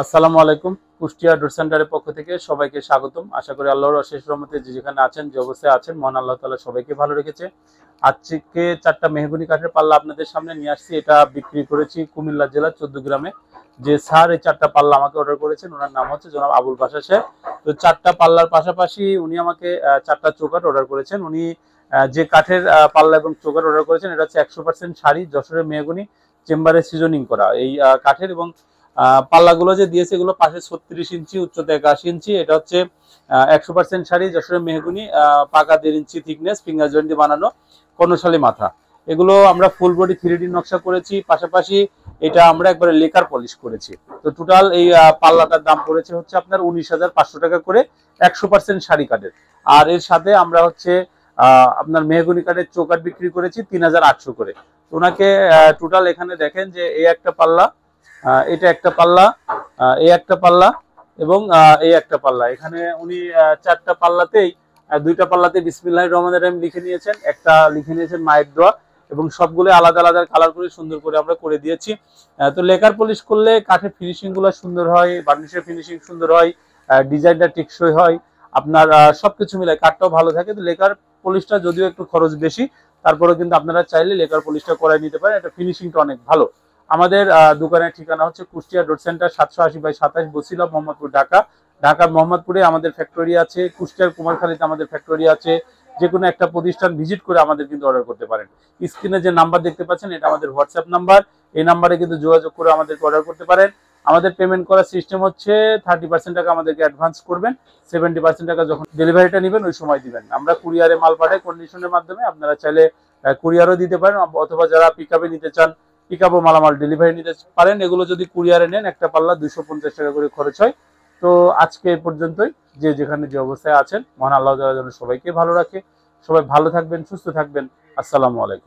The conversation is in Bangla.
আসসালামু আলাইকুম। কুষ্টিয়া ডোর সেন্টারের পক্ষ থেকে সবাইকে স্বাগতম। আশা করি আল্লাহর অশেষ রহমতে যে যেখানে আছেন, যে অবস্থায় আছেন, মহান আল্লাহ তাআলা সবাইকে ভালো রেখেছে। আজকে 4টা মেহগনি কাঠের পাল্লা আপনাদের সামনে নিয়ে আসছি। এটা বিক্রি করেছি কুমিল্লা জেলার 14 গ্রামে। যে স্যার এই 4টা পাল্লা আমাকে অর্ডার করেছেন, ওনার নাম হচ্ছে জনাব আবুল বাশা সাহেব। তো 4টা পাল্লার পাশাপাশি উনি আমাকে 4টা চৌকাঠ অর্ডার করেছেন। উনি যে কাঠের পাল্লা এবং চৌকাঠ অর্ডার করেছেন, এটা হচ্ছে 100% শাড়ি, যশোরের মেহগনি, চেম্বারে সিজনিং করা এই কাঠের। এবং পাল্লাগুলো যে দিয়েছে এগুলো পাশে 36 ইঞ্চি, উচ্চতা 81 ইঞ্চি। এটা হচ্ছে 100% শাড়ি, যশোরের মেহগুনি, পাকা 1.5 ইঞ্চি থিকনেস, ফিঙ্গার জয়েন্ট দিয়ে বানানো, কর্ণশালী মাথা। এগুলো আমরা ফুল বডি 3D নকশা করেছি। পাশাপাশি এটা আমরা একবারে লেকার পলিশ করেছি। তো টোটাল এই পাল্লাটার দাম পড়েছে হচ্ছে আপনার 19,500 টাকা করে, 100% শাড়ি কাঠের। আর এর সাথে আমরা হচ্ছে আপনার মেহগুনি কাঠের চৌকাঠ বিক্রি করেছি 3,800 করে। ওনাকে টোটাল এখানে দেখেন যে এই একটা পাল্লা, এটা একটা পাল্লা, এই একটা পাল্লা এবং এই একটা পাল্লা। এখানে উনি 4টা পাল্লাতেই, 2টা পাল্লাতে বিসমিল্লাহির রহমানির রহিম লিখে নিয়েছেন, একটা লিখে নিয়েছেন মায়ের দোয়া, এবং সবগুলো আলাদা আলাদা কালার করে সুন্দর করে আমরা করে দিয়েছি। তো লেকার পলিশ করলে কাঠের ফিনিশিং গুলো সুন্দর হয়, বার্নিশের ফিনিশিং সুন্দর হয়, ডিজাইনটা টেকসই হয়, আপনার সবকিছু মিলে কাঠটাও ভালো থাকে। তো লেকার পলিশটা যদিও একটু খরচ বেশি, তারপরেও কিন্তু আপনারা চাইলে লেকার পলিশটা করাই নিতে পারেন। এটা ফিনিশিংটা অনেক ভালো। আমাদের দোকানের ঠিকানা হচ্ছে কুষ্টিয়া রোড সেন্টার, 780/27 বসিলা, মোহাম্মদপুর, ঢাকা। ঢাকার মোহাম্মদপুরে আমাদের ফ্যাক্টরি আছে, কুষ্টিয়ার কুমারখালীতে আমাদের ফ্যাক্টরি আছে। যে কোনো একটা প্রতিষ্ঠান ভিজিট করে আমাদের কিন্তু অর্ডার করতে পারেন। স্ক্রিনে যে নাম্বার দেখতে পাচ্ছেন এটা আমাদের হোয়াটসঅ্যাপ নাম্বার। এই নাম্বারে কিন্তু যোগাযোগ করে আমাদেরকে অর্ডার করতে পারেন। আমাদের পেমেন্ট করার সিস্টেম হচ্ছে 30% টাকা আমাদেরকে অ্যাডভান্স করবেন, 70% টাকা যখন ডেলিভারিটা নেবেন ওই সময় দিবেন। আমরা কুরিয়ারে মাল পাঠাই কন্ডিশনের মাধ্যমে। আপনারা চাইলে কুরিয়ারও দিতে পারেন, অথবা যারা পিকআপে নিতে চান পিকআপও মালামাল ডেলিভারি নিতে পারেন। এগুলো যদি কুরিয়ারে নেন একটা পাল্লা 250 টাকা করে খরচ হয়। তো আজকে এই পর্যন্তই। যে যেখানে যে অবস্থায় আছেন, মহান আল্লাহ তাআলা যেন সবাইকে ভালো রাখে। সবাই ভালো থাকবেন, সুস্থ থাকবেন। আসসালামু আলাইকুম।